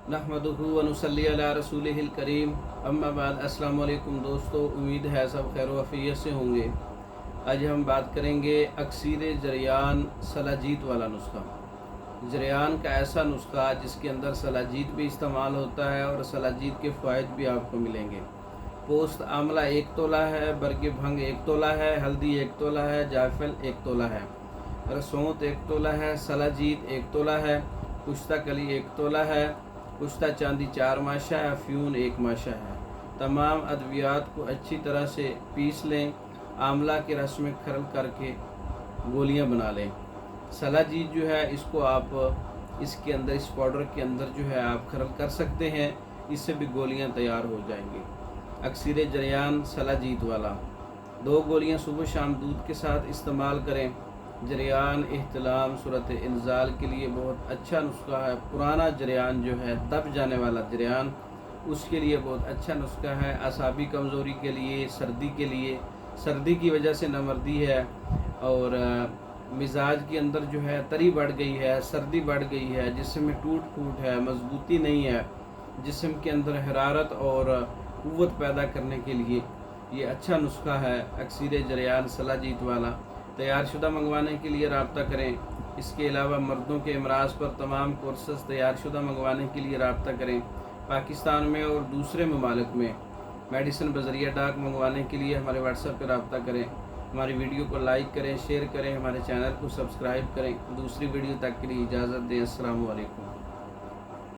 नहमदुहु व नुसल्ली अला रसूलिहिल करीम अम्मा बाद। अस्सलाम वालेकुम दोस्तों, उम्मीद है सब खैर वफ़ियत से होंगे। आज हम बात करेंगे अक्सीर जरियान सलाजीत वाला नुस्खा। जरियान का ऐसा नुस्खा जिसके अंदर सलाजीत भी इस्तेमाल होता है और सलाजीत के फ़ायदे भी आपको मिलेंगे। पोस्त आमला 1 तोला है, बरगे भंग 1 तोला है, हल्दी 1 तोला है, जायफल 1 तोला है, रसौंत 1 तोला है, सलाजीत 1 तोला है, कुश्ता कली 1 तोला है, कुश्ता चांदी 4 माशा है, अफ्यून 1 माशा है। तमाम अद्वियात को अच्छी तरह से पीस लें, आमला के रस में खरल करके गोलियां बना लें। सलाजीत जो है इसको आप इसके अंदर, इस पाउडर के अंदर जो है आप खरल कर सकते हैं, इससे भी गोलियां तैयार हो जाएंगी। अक्सीर जरियान सलाजीत वाला 2 गोलियां सुबह शाम दूध के साथ इस्तेमाल करें। जरियान इहतिलाम सूरत इंजाल के लिए बहुत अच्छा नुस्खा है। पुराना जरियान जो है, दब जाने वाला जरियान, उसके लिए बहुत अच्छा नुस्खा है। असाबी कमज़ोरी के लिए, सर्दी के लिए, सर्दी की वजह से नमर्दी है और मिजाज के अंदर जो है तरी बढ़ गई है, सर्दी बढ़ गई है, जिस्म में टूट फूट है, मजबूती नहीं है, जिस्म के अंदर हरारत और क़ुव्वत पैदा करने के लिए ये अच्छा नुस्खा है अक्सीर जरियान सलाजीत वाला। तैयार शुदा मंगवाने के लिए रब्ता करें। इसके अलावा मर्दों के अमराज पर तमाम कोर्सेस तैयार शुदा मंगवाने के लिए रब्ता करें। पाकिस्तान में और दूसरे ममालिक में मेडिसिन बज़रिया डाक मंगवाने के लिए हमारे व्हाट्सएप पर रब्ता करें। हमारी वीडियो को लाइक करें, शेयर करें, हमारे चैनल को सब्सक्राइब करें। दूसरी वीडियो तक के लिए इजाज़त दें। अस्सलामु अलैकुम।